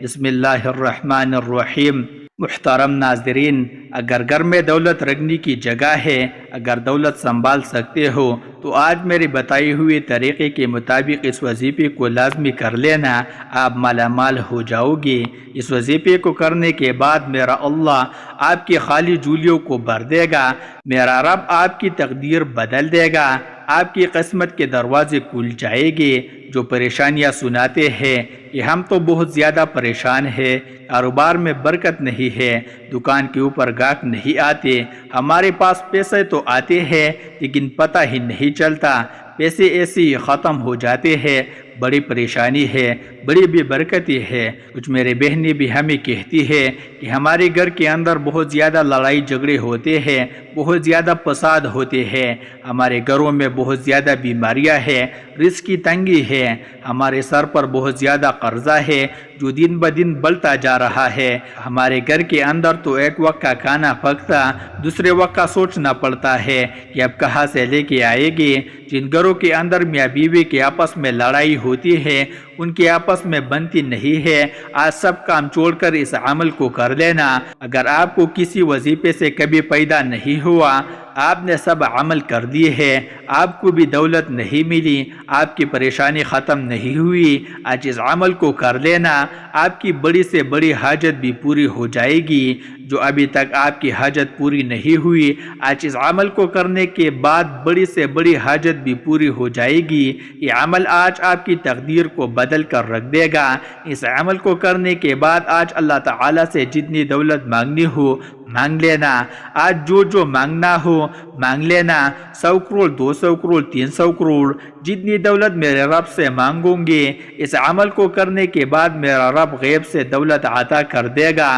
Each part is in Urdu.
بسم اللہ الرحمن الرحیم۔ محترم ناظرین، اگر گھر میں دولت رکھنے کی جگہ ہے، اگر دولت سنبھال سکتے ہو تو آج میری بتائی ہوئی طریقے کے مطابق اس وظیفے کو لازمی کر لینا، آپ مالا مال ہو جاؤ گے۔ اس وظیفے کو کرنے کے بعد میرا اللہ آپ کی خالی جولیوں کو بھر دے گا، میرا رب آپ کی تقدیر بدل دے گا، آپ کی قسمت کے دروازے کھل جائیں گے۔ جو پریشانیاں سناتے ہیں کہ ہم تو بہت زیادہ پریشان ہیں، کاروبار میں برکت نہیں ہے، دکان کے اوپر گاہک نہیں آتے، ہمارے پاس پیسے تو آتے ہیں لیکن پتہ ہی نہیں چلتا، پیسے ایسے ہی ختم ہو جاتے ہیں، بڑی پریشانی ہے، بڑی بے برکتی ہے۔ کچھ میرے بہنیں بھی ہمیں کہتی ہے کہ ہمارے گھر کے اندر بہت زیادہ لڑائی جھگڑے ہوتے ہیں، بہت زیادہ فساد ہوتے ہیں، ہمارے گھروں میں بہت زیادہ بیماریاں ہیں، رزق کی تنگی ہے، ہمارے سر پر بہت زیادہ قرضہ ہے جو دن بدن بڑھتا جا رہا ہے، ہمارے گھر کے اندر تو ایک وقت کا کھانا پکتا دوسرے وقت کا سوچنا پڑتا ہے کہ اب کہاں سے لے کے آئے گے۔ جن گھروں کے اندر میاں بیوی کے آپس میں لڑائی ہوتی ہے، ان کے آپس میں بنتی نہیں ہے، آج سب کام چھوڑ کر اس عمل کو کر لینا۔ اگر آپ کو کسی وظیفے سے کبھی پیدا نہیں ہوا، آپ نے سب عمل کر دیے ہے، آپ کو بھی دولت نہیں ملی، آپ کی پریشانی ختم نہیں ہوئی، آج اس عمل کو کر لینا، آپ کی بڑی سے بڑی حاجت بھی پوری ہو جائے گی۔ جو ابھی تک آپ کی حاجت پوری نہیں ہوئی، آج اس عمل کو کرنے کے بعد بڑی سے بڑی حاجت بھی پوری ہو جائے گی۔ یہ عمل آج آپ کی تقدیر کو بدل کر رکھ دے گا۔ اس عمل کو کرنے کے بعد آج اللہ تعالیٰ سے جتنی دولت مانگنی ہو مانگ لینا، آج جو مانگنا ہو مانگ لینا، 100 کروڑ 200 کروڑ 300 کروڑ جتنی دولت میرے رب سے مانگوں گے، اس عمل کو کرنے کے بعد میرا رب غیب سے دولت عطا کر دے گا،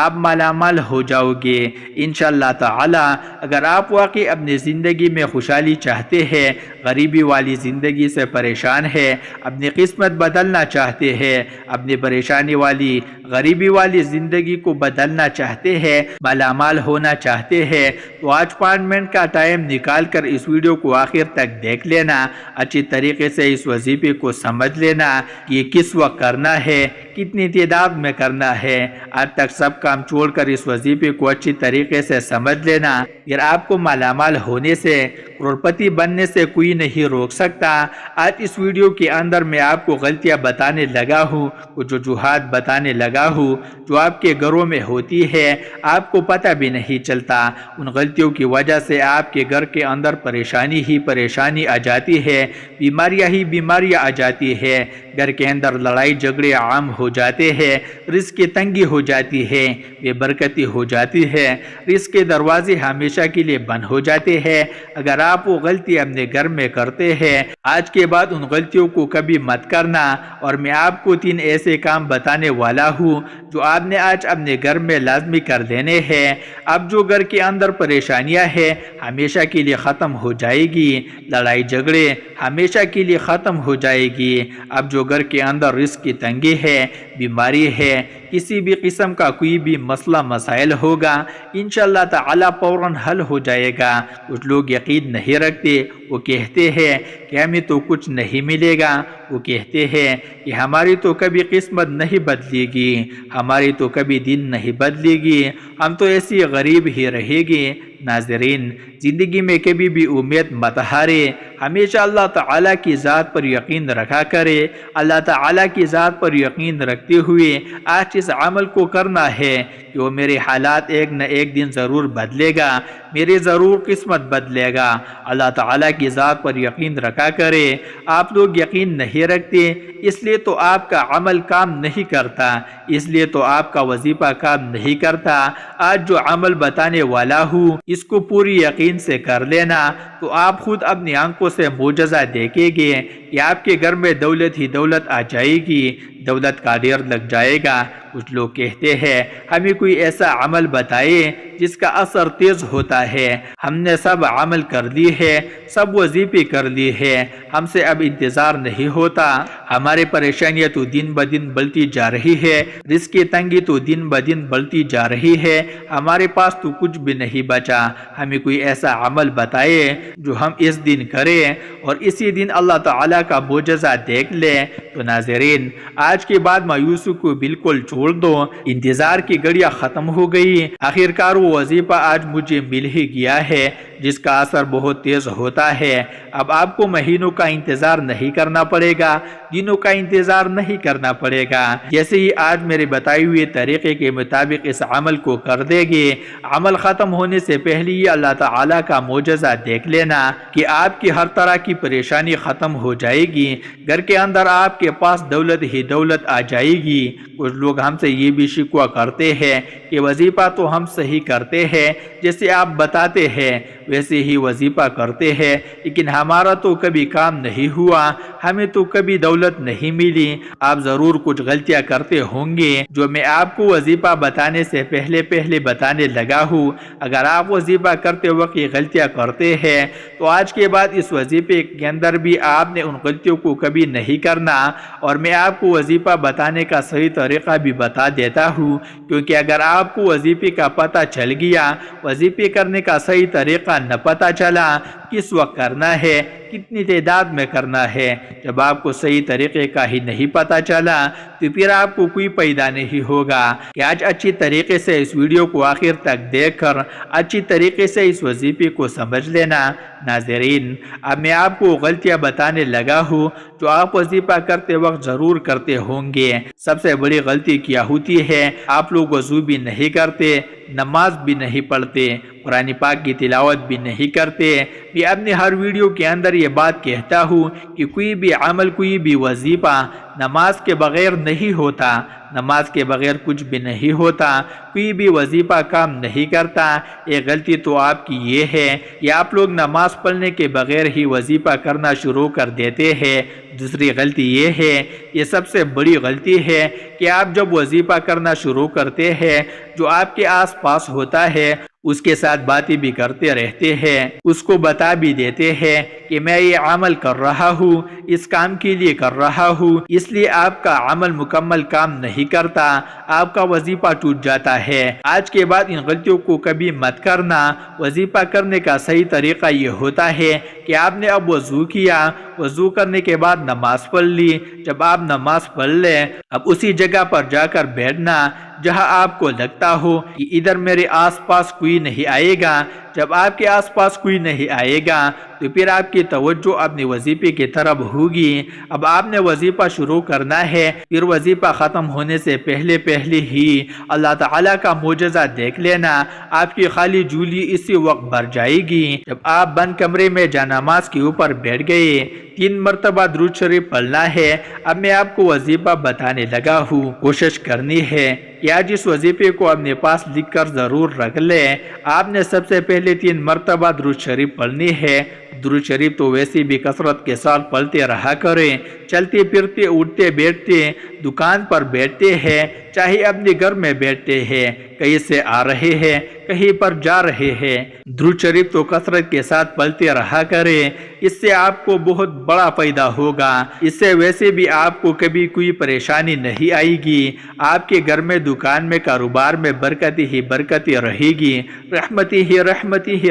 آپ مالا مال ہو جاؤ گے انشاءاللہ تعالی۔ اگر آپ واقعی اپنی زندگی میں خوشحالی چاہتے ہیں، غریبی والی زندگی سے پریشان ہے، اپنی قسمت بدلنا چاہتے ہیں، اپنی پریشانی والی غریبی والی زندگی کو بدلنا چاہتے ہیں، مالا مال ہونا چاہتے ہیں، تو آج 5 منٹ کا ٹائم نکال کر اس ویڈیو کو آخر تک دیکھ لینا، اچھی طریقے سے اس وظیفے کو سمجھ لینا کہ یہ کس وقت کرنا ہے، کتنی تعداد میں کرنا ہے۔ آج تک سب کام چھوڑ کر اس وظیفے کو اچھی طریقے سے سمجھ لینا، اگر آپ کو مالا مال ہونے سے، کروڑپتی بننے سے کوئی نہیں روک سکتا۔ آج اس ویڈیو کے اندر میں آپ کو غلطیاں بتانے لگا ہوں، کچھ وجوہات بتانے لگا ہوں جو آپ کے گھروں میں ہوتی ہے، آپ کو پتہ بھی نہیں چلتا، ان غلطیوں کی وجہ سے آپ کے گھر کے اندر پریشانی ہی پریشانی آ جاتی ہے، بیماریاں ہی بیماریاں آ جاتی ہے، گھر کے اندر لڑائی جھگڑے عام ہو جاتے ہیں، رزق کی تنگی ہو جاتی ہے، بے برکتی ہو جاتی ہے، رزق کے دروازے ہمیشہ کے لیے بند ہو جاتے ہیں۔ اگر آپ وہ غلطی اپنے گھر میں کرتے ہیں، آج کے بعد ان غلطیوں کو کبھی مت کرنا، اور میں آپ کو 3 ایسے کام بتانے والا ہوں جو آپ نے آج اپنے گھر میں لازمی کر دینے ہیں۔ اب جو گھر کے اندر پریشانیاں ہیں ہمیشہ کے لیے ختم ہو جائے گی، لڑائی جھگڑے ہمیشہ کے لیے ختم ہو جائے گی۔ اب جو گھر کے اندر رزق کی تنگی ہے، بیماری ہے، کسی بھی قسم کا کوئی بھی مسئلہ مسائل ہوگا، انشاءاللہ تعالی فوراً حل ہو جائے گا۔ کچھ لوگ یقین نہیں رکھتے، وہ کہتے ہیں کہ ہمیں تو کچھ نہیں ملے گا، وہ کہتے ہیں کہ ہماری تو کبھی قسمت نہیں بدلے گی، ہماری تو کبھی دن نہیں بدلے گی، ہم تو ایسی غریب ہی رہے گی۔ ناظرین، زندگی میں کبھی بھی امید مت ہارے، ہمیشہ اللہ تعالیٰ کی ذات پر یقین رکھا کرے۔ اللہ تعالیٰ کی ذات پر یقین رکھتے ہوئے آج اس عمل کو کرنا ہے کہ وہ میرے حالات ایک نہ ایک دن ضرور بدلے گا، میری ضرور قسمت بدلے گا۔ اللہ تعالیٰ کی ذات پر یقین رکھا کرے۔ آپ لوگ یقین نہیں رکھتے، اس لیے تو آپ کا عمل کام نہیں کرتا، اس لیے تو آپ کا وظیفہ کام نہیں کرتا۔ آج جو عمل بتانے والا ہوں اس کو پوری یقین سے کر لینا، تو آپ خود اپنی آنکھوں سے معجزہ دیکھیں گے کہ آپ کے گھر میں دولت ہی دولت آ جائے گی، دولت کا ڈھیر لگ جائے گا۔ کچھ لوگ کہتے ہیں ہمیں کوئی ایسا عمل بتائے جس کا اثر تیز ہوتا ہے، ہم نے سب عمل کر لی ہے، سب وظیفے کر لی ہے، ہم سے اب انتظار نہیں ہوتا، ہماری پریشانیاں تو دن بدن بڑھتی جا رہی ہے، رزق کی تنگی تو دن بدن بڑھتی جا رہی ہے، ہمارے پاس تو کچھ بھی نہیں بچا، ہمیں کوئی ایسا عمل بتائے جو ہم اس دن کریں اور اسی دن اللہ تعالیٰ کا معجزہ دیکھ لیں۔ تو ناظرین، آج کے بعد مایوسی کو بالکل چھوڑ دو، انتظار کی گھڑیاں ختم ہو گئی، آخرکار وہ وظیفہ آج مجھے مل ہی گیا ہے جس کا اثر بہت تیز ہوتا ہے۔ اب آپ کو مہینوں کا انتظار نہیں کرنا پڑے گا، دنوں کا انتظار نہیں کرنا پڑے گا۔ جیسے ہی آج میرے بتائے ہوئے طریقے کے مطابق اس عمل کو کر دے گے، عمل ختم ہونے سے پہلے ہی اللہ تعالیٰ کا معجزہ دیکھ لینا کہ آپ کی ہر طرح کی پریشانی ختم ہو جائے گی، گھر کے اندر آپ کے پاس دولت ہی دولت آ جائے گی۔ کچھ لوگ ہم سے یہ بھی شکوہ کرتے ہیں کہ وظیفہ تو ہم صحیح کرتے ہیں، جیسے آپ بتاتے ہیں ویسے ہی وظیفہ کرتے ہیں، لیکن ہمارا تو کبھی کام نہیں ہوا، ہمیں تو کبھی دولت نہیں ملی۔ آپ ضرور کچھ غلطیاں کرتے ہوں گے جو میں آپ کو وظیفہ بتانے سے پہلے بتانے لگا ہوں۔ اگر آپ وظیفہ کرتے وقت یہ غلطیاں کرتے ہیں تو آج کے بعد اس وظیفے کے اندر بھی آپ نے ان غلطیوں کو کبھی نہیں کرنا، اور میں آپ کو وظیفہ بتانے کا صحیح طریقہ بھی بتا دیتا ہوں، کیونکہ اگر آپ کو وظیفے کا پتہ چل گیا، وظیفے کرنے کا صحیح طریقہ نہ پتہ چلا، کس وقت کرنا ہے، کتنی تعداد میں کرنا ہے، جب آپ کو صحیح طریقے کا ہی نہیں پتہ چلا تو پھر آپ کو کوئی پیدا نہیں ہوگا کہ آج اچھی طریقے سے اس ویڈیو کو آخر تک دیکھ کر اچھی طریقے سے اس وظیفے کو سمجھ لینا۔ ناظرین، اب میں آپ کو غلطیاں بتانے لگا ہوں جو آپ وظیفہ کرتے وقت ضرور کرتے ہوں گے۔ سب سے بڑی غلطی کیا ہوتی ہے؟ آپ لوگ وضو بھی نہیں کرتے، نماز بھی نہیں پڑھتے، قرآن پاک کی تلاوت بھی نہیں کرتے۔ میں اپنے ہر ویڈیو کے اندر یہ بات کہتا ہوں کہ کوئی بھی عمل، کوئی بھی وظیفہ نماز کے بغیر نہیں ہوتا، نماز کے بغیر کچھ بھی نہیں ہوتا، کوئی بھی وظیفہ کام نہیں کرتا۔ ایک غلطی تو آپ کی یہ ہے کہ آپ لوگ نماز پڑھنے کے بغیر ہی وظیفہ کرنا شروع کر دیتے ہیں۔ دوسری غلطی یہ ہے، یہ سب سے بڑی غلطی ہے کہ آپ جب وظیفہ کرنا شروع کرتے ہیں، جو آپ کے آس پاس ہوتا ہے اس کے ساتھ باتیں بھی کرتے رہتے ہیں، اس کو بتا بھی دیتے ہیں کہ میں یہ عمل کر رہا ہوں، اس کام کے لیے کر رہا ہوں، اس لیے آپ کا عمل مکمل کام نہیں کرتا، آپ کا وظیفہ ٹوٹ جاتا ہے۔ آج کے بعد ان غلطیوں کو کبھی مت کرنا۔ وظیفہ کرنے کا صحیح طریقہ یہ ہوتا ہے کہ آپ نے اب وضو کیا، وضو کرنے کے بعد نماز پڑھ لی، جب آپ نماز پڑھ لیں اب اسی جگہ پر جا کر بیٹھنا جہاں آپ کو لگتا ہو کہ ادھر میرے آس پاس کوئی نہیں آئے گا۔ جب آپ کے آس پاس کوئی نہیں آئے گا تو پھر آپ کی توجہ اپنے وظیفے کی طرف ہوگی۔ اب آپ نے وظیفہ شروع کرنا ہے، پھر وظیفہ ختم ہونے سے پہلے ہی اللہ تعالیٰ کا معجزہ دیکھ لینا، آپ کی خالی جھولی اسی وقت بھر جائے گی۔ جب آپ بند کمرے میں جانماز کے اوپر بیٹھ گئے، 3 مرتبہ درود شریف پڑھنا ہے۔ اب میں آپ کو وظیفہ بتانے لگا ہوں، کوشش کرنی ہے کہ آج اس وظیفے کو اپنے پاس لکھ کر ضرور رکھ لیں۔ آپ نے سب سے پہلے 3 مرتبہ درود شریف پڑھنی ہے۔ درود شریف تو ویسے بھی کثرت کے ساتھ پڑھتے رہا کریں، چلتے پھرتے، اٹھتے بیٹھتے، دکان پر بیٹھتے ہیں، چاہے اپنے گھر میں بیٹھتے ہیں، کہیں سے آ رہے ہیں، کہیں پر جا رہے ہیں، درود شریف تو کثرت کے ساتھ پڑھتے رہا کریں۔ اس سے آپ کو بہت بڑا فائدہ ہوگا، اس سے ویسے بھی آپ کو کبھی کوئی پریشانی نہیں آئے گی، آپ کے گھر میں، دکان میں، کاروبار میں برکتی ہی برکتی رہے گی، رحمتی ہی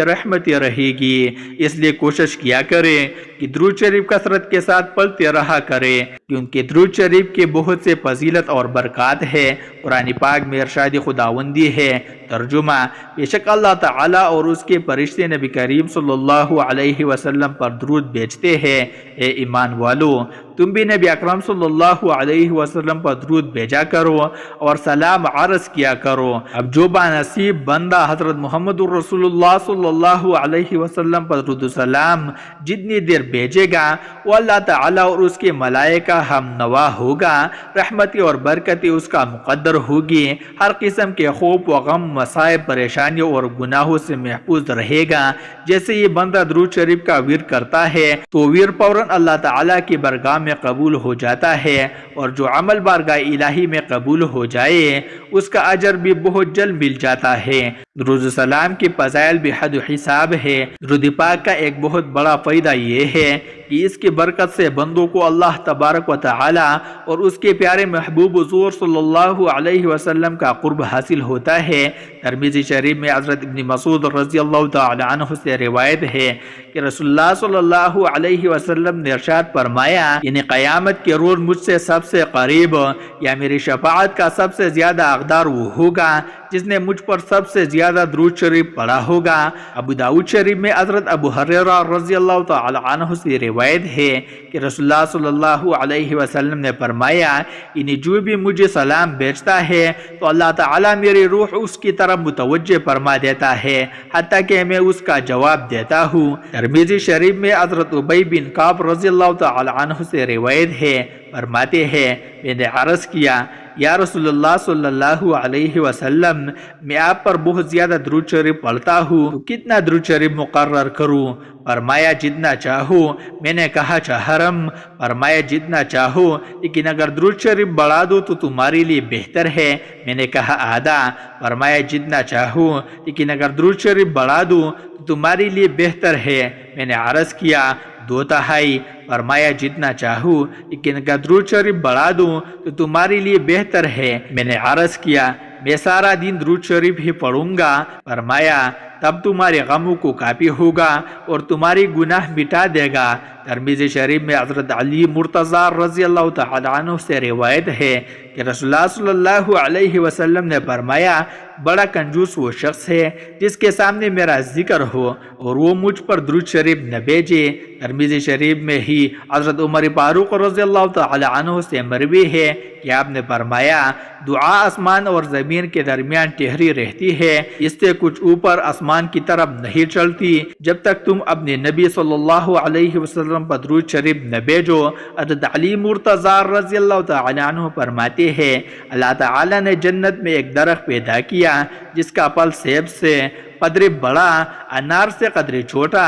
رحمتی رہے گی۔ اس لیے کوشش کیا کریں کہ درود شریف کثرت کے ساتھ پڑھتے رہا کریں، کیونکہ درود شریف کے بہت سے فضیلت اور برکات ہے۔ قرآن پاک میں ارشاد خداوندی ہے، ترجمہ: بے شک اللہ تعالیٰ اور اس کے فرشتے نبی کریم صلی اللہ علیہ وسلم پر درود بھیجتے ہیں۔ اے ایمان والو، تم بھی نبی اکرم صلی اللہ علیہ وسلم پر درود بھیجا کرو اور سلام عرض کیا کرو۔ اب جو بانصیب بندہ حضرت محمد رسول اللہ صلی اللہ علیہ وسلم پر درود و سلام جتنی دیر بھیجے گا، وہ اللہ تعالیٰ اور اس کے ملائکہ ہم نوا ہوگا، رحمتی اور برکتی اس کا مقدر ہوگی، ہر قسم کے خوف و غم، مصائب، پریشانیوں اور گناہوں سے محفوظ رہے گا۔ جیسے یہ بندہ درود شریف کا ورد کرتا ہے تو ورد فوراً اللہ تعالیٰ کی برگاہ میں قبول ہو جاتا ہے، اور جو عمل بارگاہ الہی میں قبول ہو جائے اس کا اجر بھی بہت جلد مل جاتا ہے۔ درود السلام کی فضائل بے حد حساب ہے۔ درود پاک کا ایک بہت بڑا فائدہ یہ ہے کہ اس کی برکت سے بندوں کو اللہ تبارک و تعالی اور اس کے پیارے محبوب حضور صلی اللہ علیہ وسلم کا قرب حاصل ہوتا ہے۔ ترمذی شریف میں حضرت ابن مسعود رضی اللہ تعالی عنہ سے روایت ہے کہ رسول اللہ صلی اللہ علیہ وسلم نے ارشاد فرمایا، یعنی قیامت کے روز مجھ سے سب سے قریب یا میری شفاعت کا سب سے زیادہ حقدار وہ ہوگا جس نے مجھ پر سب سے زیادہ درود شریف پڑھا ہوگا۔ ابو داؤد شریف میں حضرت ابو ہریرہ رضی اللہ تعالی عنہ سے روایت ہے کہ رسول اللہ صلی اللہ علیہ وسلم نے فرمایا، یعنی جو بھی مجھے سلام بھیجتا ہے تو اللہ تعالیٰ میری روح اس کی طرف متوجہ فرما دیتا ہے حتیٰ کہ میں اس کا جواب دیتا ہوں۔ ترمذی شریف میں حضرت ابی بن کعب رضی اللہ تعالی عنہ سے روایت ہے، فرماتے ہیں میں نے عرض کیا، یا رسول اللہ صلی اللہ علیہ وسلم، میں آپ پر بہت زیادہ درود شریف پڑھتا ہوں تو کتنا درود شریف مقرر کروں؟ فرمایا جتنا چاہو۔ میں نے کہا چہرم؟ فرمایا جتنا چاہو، لیکن اگر درود شریف بڑھا دو تو تمہارے لیے بہتر ہے۔ میں نے کہا آدھا؟ فرمایا جتنا چاہو، لیکن اگر درود شریف بڑھا دو تو تمہارے لیے بہتر ہے۔ میں نے عرض کیا 2/3۔ فرمایا جتنا چاہو، لیکن اگر درود شریف بڑھا دوں تو تمہارے لیے بہتر ہے۔ میں نے عرض کیا میں سارا دن درود شریف ہی پڑھوں گا۔ فرمایا تب تمہارے غموں کو کافی ہوگا اور تمہاری گناہ مٹا دے گا۔ ترمذی شریف میں حضرت علی مرتضی رضی اللہ تعالی عنہ سے روایت ہے کہ رسول اللہ صلی اللہ علیہ وسلم نے فرمایا، بڑا کنجوس وہ شخص ہے جس کے سامنے میرا ذکر ہو اور وہ مجھ پر درود شریف نہ بھیجے۔ ترمذی شریف میں ہی حضرت عمر فاروق رضی اللہ تعالی عنہ سے مروی ہے کہ آپ نے فرمایا، دعا آسمان اور زمین کے درمیان ٹھہری رہتی ہے، اس سے کچھ اوپر آسمان کی طرف نہیں چلتی جب تک تم اپنے نبی صلی اللہ علیہ وسلم پر درود شریف نہ بھیجو۔ حضرت علی مرتضی رضی اللہ تعالی عنہ فرماتے ہیں، اللہ تعالی نے جنت میں ایک درخت پیدا کیا جس کا پھل سیب سے قدرے بڑا، انار سے قدرے چھوٹا،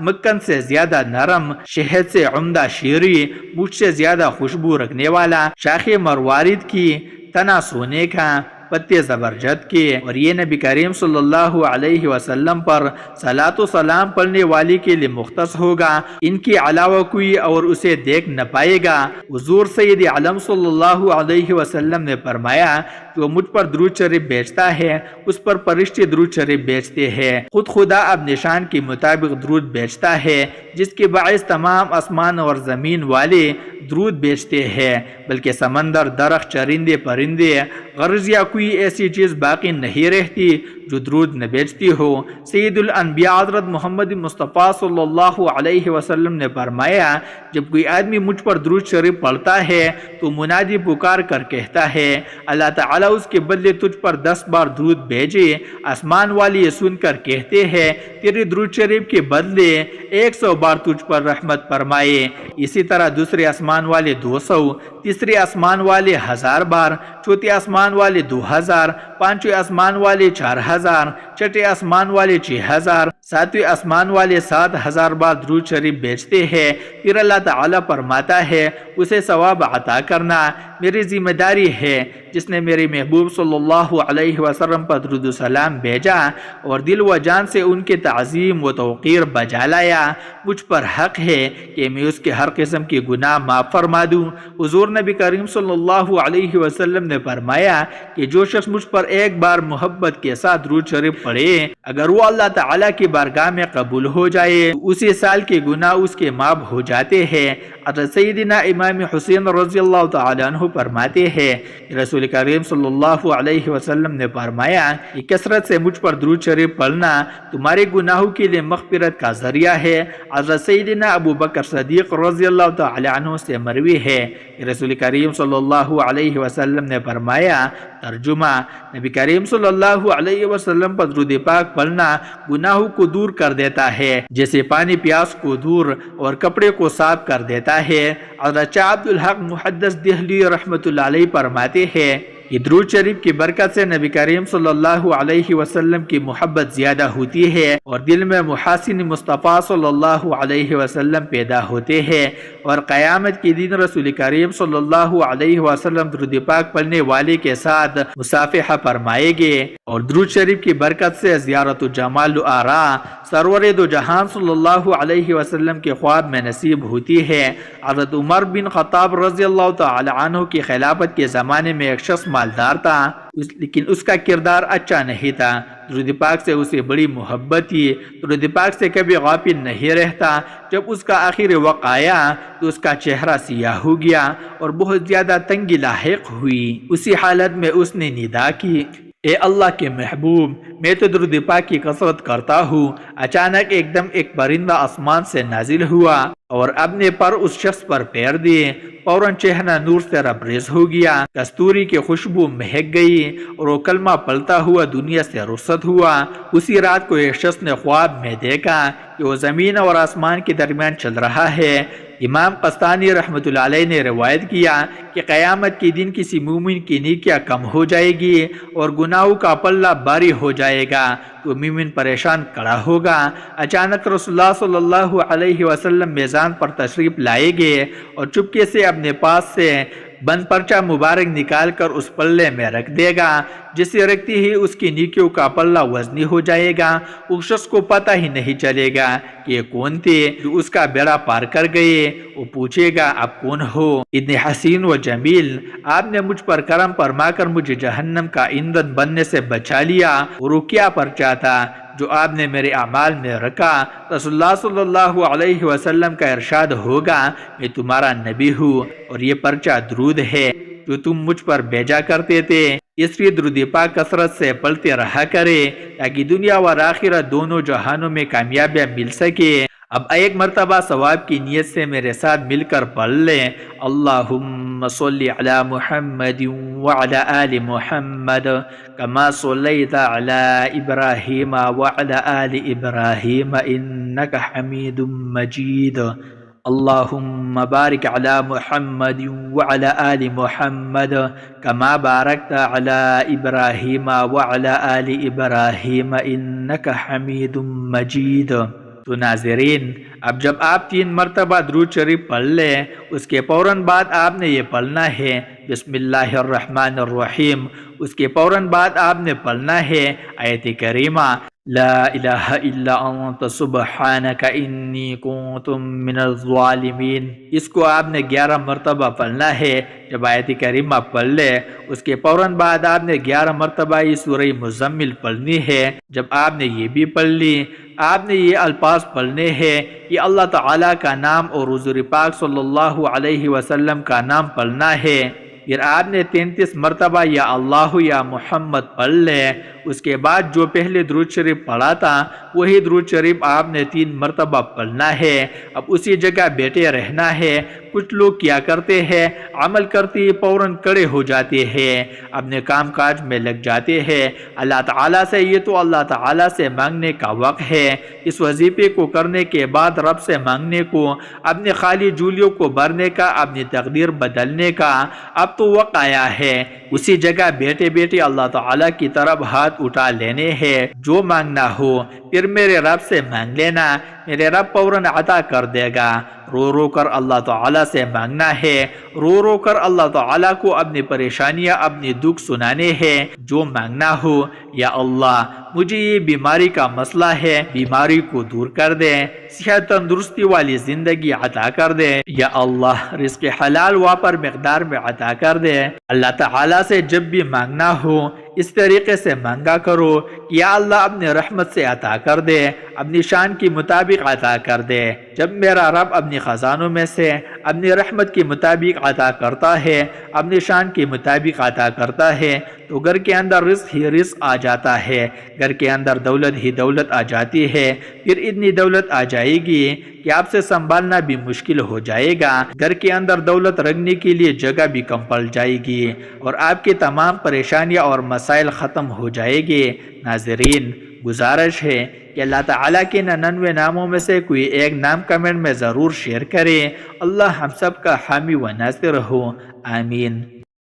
مکھن سے زیادہ نرم، شہد سے عمدہ شیریں، مجھ سے زیادہ خوشبو رکھنے والا، شاخ مروارید کی، تنا سونے کا، پتے زبرجد کے، اور یہ نبی کریم صلی اللہ علیہ وسلم پر صلاۃ و سلام پڑھنے والے کے لیے مختص ہوگا، ان کے علاوہ کوئی اور اسے دیکھ نہ پائے گا۔ حضور سید عالم صلی اللہ علیہ وسلم نے فرمایا، جو مجھ پر درود شریف بھیجتا ہے اس پر فرشتے درود شریف بھیجتے ہیں، خود خدا اپنے شان کے مطابق درود بھیجتا ہے، جس کے باعث تمام آسمان اور زمین والے درود بھیجتے ہیں، بلکہ سمندر، درخت، چرندے، پرندے، غرض یا کوئی ایسی چیز باقی نہیں رہتی جو درود نہ بھیجتی ہو۔ سید الانبیاء حضرت محمد مصطفیٰ صلی اللہ علیہ وسلم نے فرمایا، جب کوئی آدمی مجھ پر درود شریف پڑھتا ہے تو منادی پکار کر کہتا ہے، اللہ تعالیٰ اس کے بدلے تجھ پر 10 بار درود بھیجے۔ آسمان والے یہ سن کر کہتے ہیں، تیرے درود شریف کے بدلے 100 بار تجھ پر رحمت فرمائے۔ اسی طرح دوسرے آسمان والے 200، تیسرے آسمان والے 1000 بار، چوتھے آسمان والے 2000، پانچویں آسمان والے 4000، چھٹے آسمان والے 6000، ساتویں آسمان والے 7000 بار درود شریف بھیجتے ہیں۔ پھر اللہ تعالیٰ فرماتا ہے، اسے ثواب عطا کرنا میری ذمہ داری ہے۔ جس نے میرے محبوب صلی اللہ علیہ وسلم پر درود و سلام بھیجا اور دل و جان سے ان کے تعظیم و توقیر بجا لایا، مجھ پر حق ہے کہ میں اس کے ہر قسم کے گناہ معاف فرما دوں۔ حضور نبی کریم صلی اللہ علیہ وسلم نے فرمایا کہ جو شخص مجھ پر ایک بار محبت کے ساتھ درود شریف پڑھے، اگر وہ اللہ تعالیٰ کی بارگاہ میں قبول ہو جائے تو اسی سال کے گناہ اس کے معاف ہو جاتے ہیں۔ حضرت سیدنا امام حسین رضی اللہ تعالی عنہ فرماتے ہیں کہ رسول کریم صلی اللہ علیہ وسلم نے فرمایا کہ کثرت سے مجھ پر درود شریف پڑھنا تمہارے گناہوں کے لیے مغفرت کا ذریعہ ہے۔ حضرت سیدنا ابو بکر صدیق رضی اللہ تعالی عنہ سے مروی ہے کہ رسول کریم صلی اللہ علیہ وسلم نے فرمایا، ترجمہ، نبی کریم صلی اللہ علیہ وسلم پر درود پاک پڑھنا گناہوں کو دور کر دیتا ہے جیسے پانی پیاس کو دور اور کپڑے کو صاف کر دیتا ہے۔ حضرت عبد الحق محدث دہلی رحمۃ اللہ علیہ فرماتے ہیں یہ درود شریف کی برکت سے نبی کریم صلی اللہ علیہ وسلم کی محبت زیادہ ہوتی ہے اور دل میں محاسن مصطفیٰ صلی اللہ علیہ وسلم پیدا ہوتے ہیں، اور قیامت کے دن رسول کریم صلی اللہ علیہ وسلم درود پاک پڑھنے والے کے ساتھ مصافحہ فرمائے گے۔ اور درود شریف کی برکت سے زیارت جمال آرا سرور دو جہان صلی اللہ علیہ وسلم کے خواب میں نصیب ہوتی ہے۔ حضرت عمر بن خطاب رضی اللہ تعالی عنہ کی خلافت کے زمانے میں ایک شخص مالدار تھا، لیکن اس کا کردار اچھا نہیں تھا۔ درود پاک سے اسے بڑی محبت تھی، درود پاک سے کبھی غافل نہیں رہتا۔ جب اس کا آخر وقت آیا تو اس کا چہرہ سیاہ ہو گیا اور بہت زیادہ تنگی لاحق ہوئی۔ اسی حالت میں اس نے ندا کی، اے اللہ کے محبوب، میں تو درود پاک کی کثرت کرتا ہوں۔ اچانک ایک دم ایک پرندہ آسمان سے نازل ہوا اور اپنے پر اس شخص پر پیر دیے، فوراً چہرہ نور سے لبریز ہو گیا، کستوری کی خوشبو مہک گئی اور وہ کلمہ پڑھتا ہوا دنیا سے رخصت ہوا۔ اسی رات کو ایک شخص نے خواب میں دیکھا کہ وہ زمین اور آسمان کے درمیان چل رہا ہے۔ امام قسطلانی رحمۃ اللہ علیہ نے روایت کیا کہ قیامت کے دن کسی مومن کی نیکیاں کم ہو جائے گی اور گناہوں کا پلہ بھاری ہو جائے گا تو مومن پریشان کھڑا ہوگا۔ اچانک رسول اللہ صلی اللہ علیہ وسلم میزان پر تشریف لائے گے اور چپکے سے اپنے پاس سے بند پرچہ مبارک نکال کر اس پلے میں رکھ دے گا، جسے رکھتے ہی اس کی نیکیوں کا پلہ وزنی ہو جائے گا۔ اس شخص کو پتہ ہی نہیں چلے گا کہ یہ کون تھے جو اس کا بیڑا پار کر گئے۔ وہ پوچھے گا، آپ کون ہو؟ اتنے حسین و جمیل، آپ نے مجھ پر کرم فرما کر مجھے جہنم کا ایندھن بننے سے بچا لیا، اور وہ کیا پرچہ تھا جو آپ نے میرے اعمال میں رکھا؟ رسول اللہ صلی اللہ علیہ وسلم کا ارشاد ہوگا، میں تمہارا نبی ہوں اور یہ پرچہ درود ہے جو تم مجھ پر بھیجا کرتے تھے۔ اس لیے درود پاک کثرت سے پڑھتے رہا کرے تاکہ دنیا و آخرت دونوں جہانوں میں کامیابیاں مل سکے۔ اب ایک مرتبہ ثواب کی نیت سے میرے ساتھ مل کر پڑھ لیں، اللہم صلی علی محمد وعلی آل محمد کما صلیت علی ابراہیم وعلی آل ابراہیم انک حمید مجید، اللہم بارک علی محمد وعلی آل محمد کما بارکت علی ابراہیم وعلی آل ابراہیم انک حمید مجید۔ تو ناظرین، اب جب آپ 3 مرتبہ درود شریف پڑھ لیں، اس کے فوراً بعد آپ نے یہ پڑھنا ہے بسم اللہ الرحمن الرحیم۔ اس کے فوراً بعد آپ نے پڑھنا ہے آیت کریمہ لا الہ الا انت سبحانک انی کنت من الظالمین۔ اس کو آپ نے 11 مرتبہ پڑھنا ہے۔ جب آیت کریمہ پڑھ لے، اس کے فوراً بعد آپ نے 11 مرتبہ یہ سورہ مزمل پڑھنی ہے۔ جب آپ نے یہ بھی پڑھ لی، آپ نے یہ الفاظ پڑھنے ہیں، یہ اللہ تعالیٰ کا نام اور حضور پاک صلی اللہ علیہ وسلم کا نام پڑھنا ہے۔ پھر آپ نے 33 مرتبہ یا اللہ یا محمد پڑھ لے۔ اس کے بعد جو پہلے درود شریف پڑھا تھا وہی درود شریف آپ نے 3 مرتبہ پڑھنا ہے۔ اب اسی جگہ بیٹھے رہنا ہے۔ کچھ لوگ کیا کرتے ہیں، عمل کرتے ہی فوراً کھڑے ہو جاتے ہیں، اپنے کام کاج میں لگ جاتے ہیں۔ اللہ تعالیٰ سے یہ تو اللہ تعالیٰ سے مانگنے کا وقت ہے۔ اس وظیفے کو کرنے کے بعد رب سے مانگنے کو، اپنے خالی جھولیوں کو بھرنے کا، اپنی تقدیر بدلنے کا اب تو وقت آیا ہے۔ اسی جگہ بیٹھے بیٹھے اللہ تعالیٰ کی طرف ہاتھ اٹھا لینے ہیں۔ جو مانگنا ہو پھر میرے رب سے مانگ لینا، میرے رب فوراً عطا کر دے گا۔ رو رو کر اللہ تعالیٰ سے مانگنا ہے، رو رو کر اللہ تعالیٰ کو اپنی پریشانیاں، اپنی دکھ سنانے ہیں۔ جو مانگنا ہو، یا اللہ مجھے یہ بیماری کا مسئلہ ہے، بیماری کو دور کر دے، صحت تندرستی والی زندگی عطا کر دے، یا اللہ رزق حلال وافر مقدار میں عطا کر دے۔ اللہ تعالیٰ سے جب بھی مانگنا ہو اس طریقے سے مانگا کرو، یا اللہ اپنے رحمت سے عطا کر دے، اپنی شان کے مطابق عطا کر دے۔ جب میرا رب اپنی خزانوں میں سے اپنی رحمت کے مطابق عطا کرتا ہے، اپنی شان کے مطابق عطا کرتا ہے، تو گھر کے اندر رزق ہی رزق آ جاتا ہے، گھر کے اندر دولت ہی دولت آ جاتی ہے۔ پھر اتنی دولت آ جائے گی کہ آپ سے سنبھالنا بھی مشکل ہو جائے گا۔ گھر کے اندر دولت رکھنے کے لیے جگہ بھی کم پڑ جائے گی اور آپ کی تمام پریشانیاں اور مسائل ختم ہو جائے گے۔ ناظرین، گزارش ہے کہ اللہ تعالیٰ کے 99 ناموں میں سے کوئی ایک نام کمنٹ میں ضرور شیئر کریں۔ اللہ ہم سب کا حامی و ناصر ہو، آمین۔